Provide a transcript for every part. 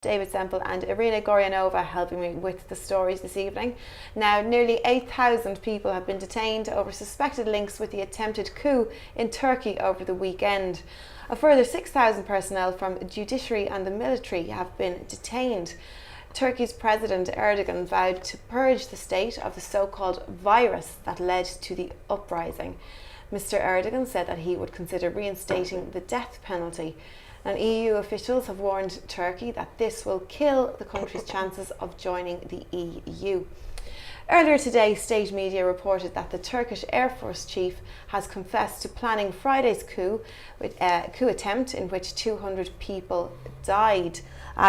David Semple and Irina Gorianova helping me with the stories this evening. Now, nearly 8,000 people have been detained over suspected links with the attempted coup in Turkey over the weekend. A further 6,000 personnel from the judiciary and the military have been detained. Turkey's President Erdogan vowed to purge the state of the so-called virus that led to the uprising. Mr. Erdogan said that he would consider reinstating the death penalty. And EU officials have warned Turkey that this will kill the country's chances of joining the EU. Earlier today, state media reported that the Turkish Air Force chief has confessed to planning Friday's coup attempt in which 200 people died.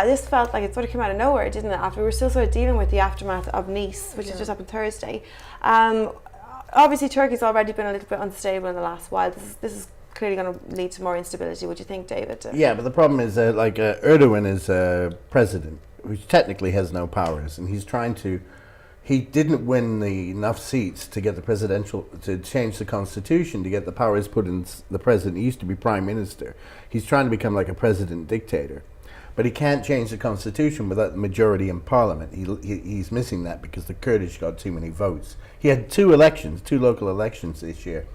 This felt like it sort of came out of nowhere, didn't it? After we were still sort of dealing with the aftermath of Nice, which has just happened Thursday. Obviously, Turkey's already been a little bit unstable in the last while. This is clearly going to lead to more instability. Would you think, David? Yeah, but the problem is Erdogan is a president who technically has no powers, and he didn't win enough seats to get to change the constitution to get the powers put in the president. He used to be prime minister. He's trying to become like a president dictator, but he can't change the constitution without the majority in parliament. He's missing that because the Kurdish got too many votes. He had two local elections this year.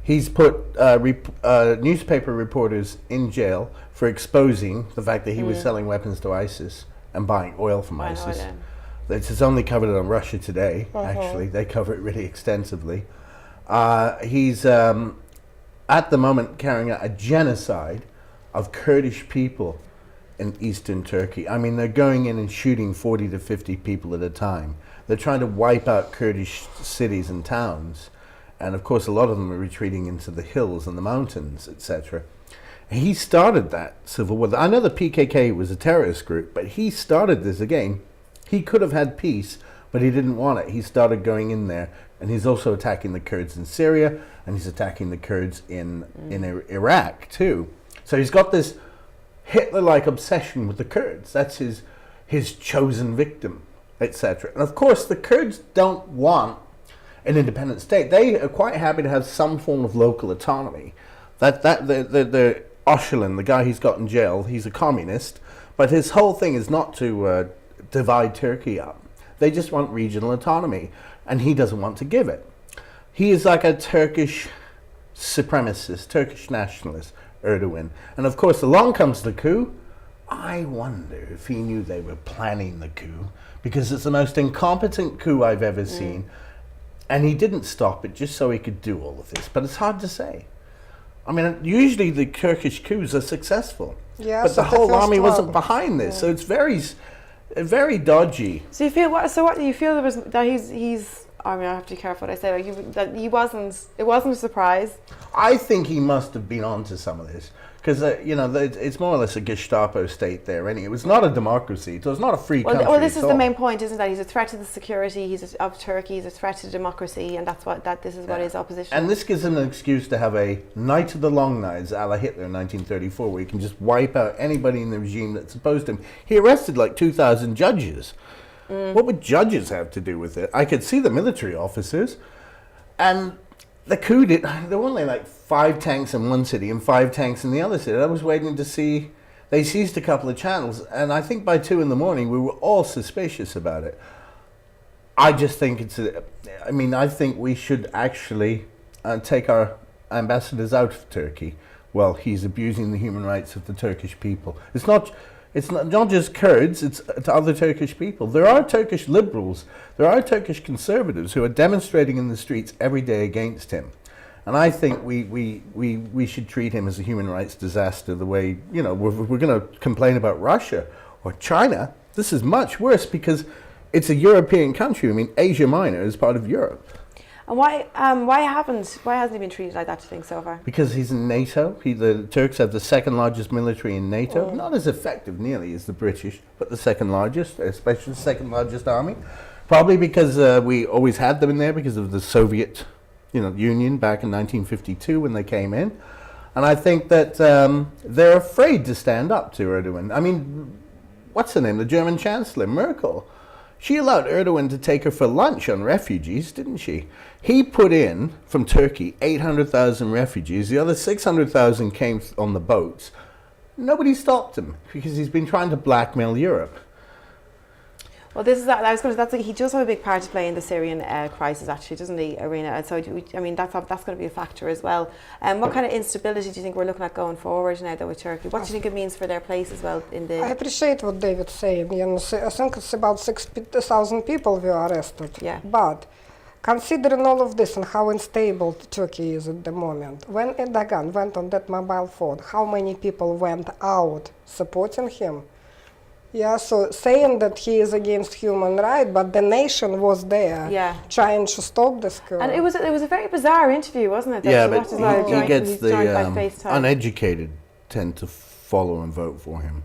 He's put newspaper reporters in jail for exposing the fact that he was selling weapons to ISIS and buying oil from ISIS. It's only covered on Russia Today, actually. They cover it really extensively. He's, at the moment, carrying out a genocide of Kurdish people in eastern Turkey. I mean, they're going in and shooting 40 to 50 people at a time. They're trying to wipe out Kurdish cities and towns. And of course, a lot of them are retreating into the hills and the mountains, etc. He started that civil war. I know the PKK was a terrorist group, but he started this again. He could have had peace, but he didn't want it. He started going in there, and he's also attacking the Kurds in Syria, and he's attacking the Kurds in Iraq too. So he's got this Hitler-like obsession with the Kurds. That's his chosen victim, etc. And of course, the Kurds don't want an independent state. They are quite happy to have some form of local autonomy. The Öcalan, the guy he's got in jail, he's a communist, but his whole thing is not to divide Turkey up. They just want regional autonomy, and he doesn't want to give it. He is like a Turkish supremacist, Turkish nationalist, Erdogan. And of course, along comes the coup. I wonder if he knew they were planning the coup, because it's the most incompetent coup I've ever seen. And he didn't stop it just so he could do all of this. But it's hard to say. I mean, usually the Turkish coups are successful. Yeah, but the whole army wasn't behind this. So it's very dodgy. So you feel what do you feel that he's I mean, I have to be careful what I say. That it wasn't a surprise. I think he must have been onto some of this. Because, it's more or less a Gestapo state there. Anyway, it was not a democracy. So it's not a free country. Well, this is the main point, isn't that? He's a threat to the security of Turkey. He's a threat to democracy, and this is what his opposition. And this gives him an excuse to have a night of the long knives, a la Hitler in 1934, where he can just wipe out anybody in the regime that's opposed to him. He arrested like 2,000 judges. What would judges have to do with it? I could see the military officers, and the coup there were only like 5 tanks in one city and 5 tanks in the other city. I was waiting to see. They seized a couple of channels, and I think by 2 a.m. we were all suspicious about it. I just think I think we should actually take our ambassadors out of Turkey. Well, he's abusing the human rights of the Turkish people. It's not just Kurds, it's to other Turkish people. There are Turkish liberals, there are Turkish conservatives who are demonstrating in the streets every day against him. And I think we should treat him as a human rights disaster the way, we're going to complain about Russia or China. This is much worse because it's a European country. I mean, Asia Minor is part of Europe. And why hasn't he been treated like that, do you think, so far? Because he's in NATO. The Turks have the second largest military in NATO. Not as effective nearly as the British, but the second largest, especially the second largest army. Probably because we always had them in there because of the Soviet Union back in 1952 when they came in. And I think that they're afraid to stand up to Erdogan. I mean, what's her name? The German Chancellor, Merkel. She allowed Erdogan to take her for lunch on refugees, didn't she? He put in, from Turkey, 800,000 refugees. The other 600,000 came on the boats. Nobody stopped him because he's been trying to blackmail Europe. Well, this is he does have a big part to play in the Syrian crisis, actually, doesn't he, Irina? And so, I mean, that's going to be a factor as well. What kind of instability do you think we're looking at going forward now, though, with Turkey? What do you think it means for their place as well in the? I appreciate what David's saying. You know, I think it's about 6,000 people were arrested. Yeah. But considering all of this and how unstable Turkey is at the moment, when Erdogan went on that mobile phone, how many people went out supporting him? Yeah, so saying that he is against human rights, but the nation was there trying to stop this girl. And it was a very bizarre interview, wasn't it? Yeah, but he gets the uneducated tend to follow and vote for him.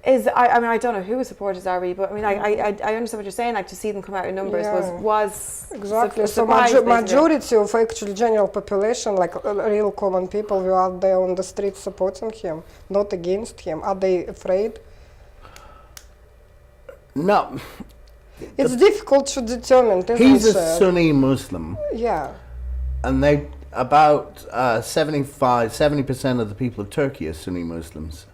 I mean, I don't know who his supporters are, really, but I mean, I understand what you're saying. Like, to see them come out in numbers was exactly. So majority of actually general population, like real common people, were out there on the streets supporting him, not against him. Are they afraid? No. It's difficult to determine, isn't He's a Sunni Muslim. Yeah. And they about 70% of the people of Turkey are Sunni Muslims.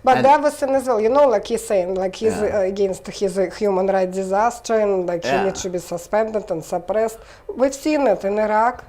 But the other thing as well, you know, like he's saying, like he's against his human rights disaster and like he needs to be suspended and suppressed. We've seen it in Iraq,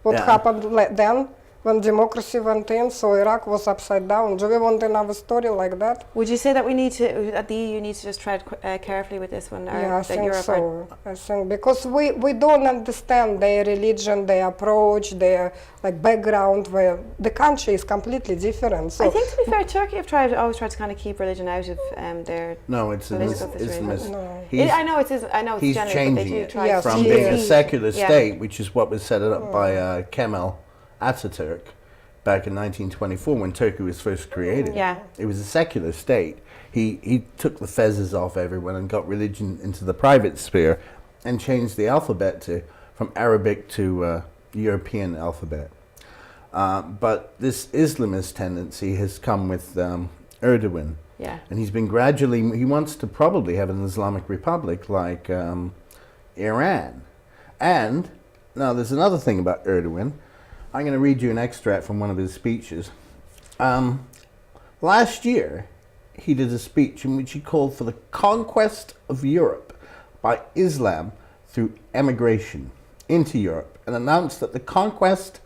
what happened then when democracy went in, so Iraq was upside down. Do we want another story like that? Would you say that the EU needs to just tread carefully with this one? Yeah, I think so. I think because we don't understand their religion, their approach, their like background, where the country is completely different. So I think, to be fair, Turkey have always tried to kind of keep religion out of their political situation. I know it's he's general, changing but they do it try from being a secular state, which is what was set up by Kemal Ataturk back in 1924 when Turkey was first created. Yeah. It was a secular state. He took the fezzes off everyone and got religion into the private sphere and changed the alphabet from Arabic to European alphabet. But this Islamist tendency has come with Erdogan. Yeah. And he's been he wants to probably have an Islamic Republic like Iran. And now there's another thing about Erdogan. I'm going to read you an extract from one of his speeches. Last year, he did a speech in which he called for the conquest of Europe by Islam through emigration into Europe and announced that the conquest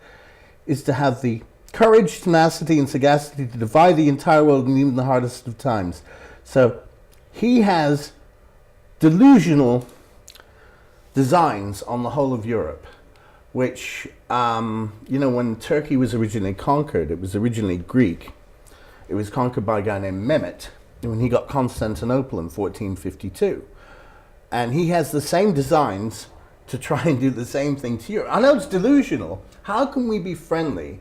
is to have the courage, tenacity, and sagacity to divide the entire world in even the hardest of times. So he has delusional designs on the whole of Europe, which, when Turkey was originally conquered, it was originally Greek. It was conquered by a guy named Mehmet when he got Constantinople in 1452. And he has the same designs to try and do the same thing to Europe. I know it's delusional. How can we be friendly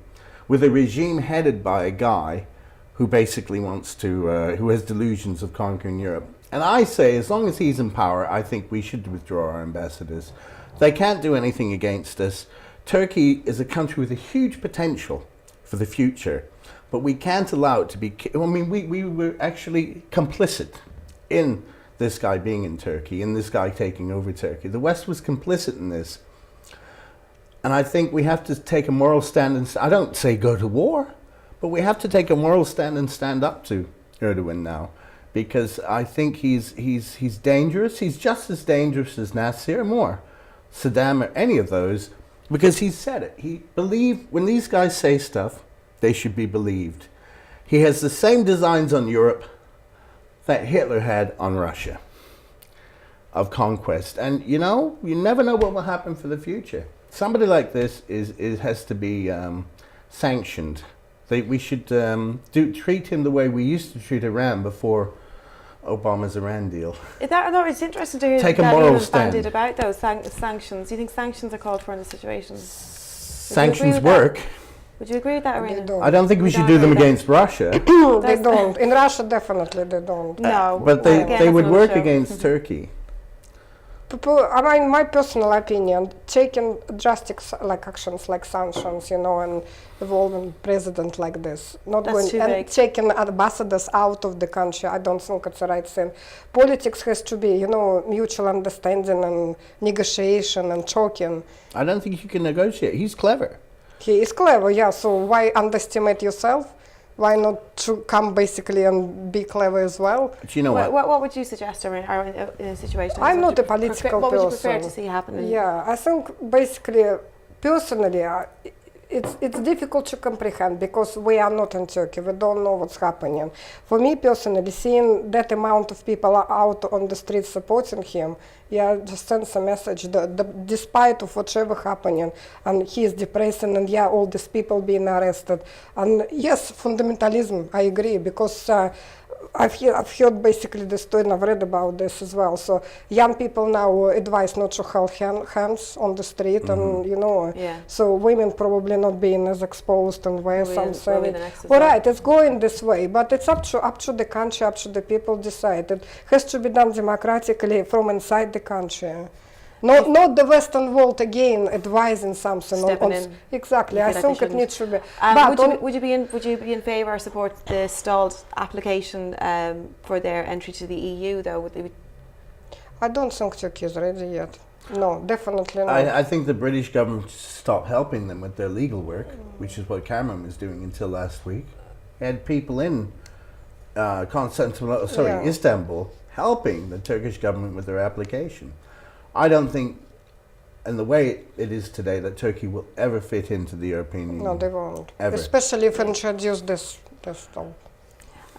with a regime headed by a guy who basically wants to, who has delusions of conquering Europe? And I say, as long as he's in power, I think we should withdraw our ambassadors. They can't do anything against us. Turkey is a country with a huge potential for the future, but we can't allow it to be. I mean, we were actually complicit in this guy being in Turkey, in this guy taking over Turkey. The West was complicit in this. And I think we have to take a moral stand and I don't say go to war, but we have to take a moral stand and stand up to Erdogan now, because I think he's dangerous. He's just as dangerous as Nasser, more Saddam, or any of those, because he said it. When these guys say stuff, they should be believed. He has the same designs on Europe that Hitler had on Russia of conquest. And you never know what will happen for the future. Somebody like this has to be sanctioned. We should treat him the way we used to treat Iran before Obama's Iran deal. It's interesting to hear Take a moral stand about those sanctions. Do you think sanctions are called for in this situation? Sanctions work. Would you agree with that, Irina? I don't think we should do them against Russia. They don't. In Russia, definitely they don't. No. But they would work against Turkey. My personal opinion, taking drastic actions like sanctions, and involving president like this, taking ambassadors out of the country, I don't think it's the right thing. Politics has to be, mutual understanding and negotiation and talking. I don't think you can negotiate. He's clever. He is clever, yeah. So why underestimate yourself why not to come basically and be clever as well? Do you know what? What would you suggest, or in a situation? I'm not a What political would you prefer person. to see happen? Yeah, I think basically, personally, it's difficult to comprehend because we are not in Turkey. We don't know what's happening. For me personally, seeing that amount of people are out on the streets supporting him, yeah, just sends a message that despite of whatever happening, and he is depressing, and yeah, all these people being arrested, and yes, fundamentalism. I agree because. I've heard basically the story and I've read about this as well. So young people now advise not to hold hands on the street, and so women probably not being as exposed and wear something. All right, it's going this way, but it's up to the country, up to the people decide. It has to be done democratically from inside the country. Not the Western world again advising something. Stepping in. Exactly, I think it needs to be. Would you be in favour or support the stalled application for their entry to the EU, though? I don't think Turkey is ready yet. No, definitely not. I think the British government stopped helping them with their legal work, which is what Cameron was doing until last week. He had people in Istanbul helping the Turkish government with their application. I don't think, in the way it is today, that Turkey will ever fit into the European Union. No, they won't. Ever. Especially if introduce this stuff.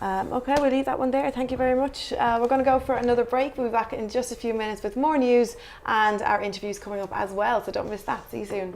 Okay, we'll leave that one there. Thank you very much. We're going to go for another break. We'll be back in just a few minutes with more news and our interviews coming up as well, so don't miss that. See you soon.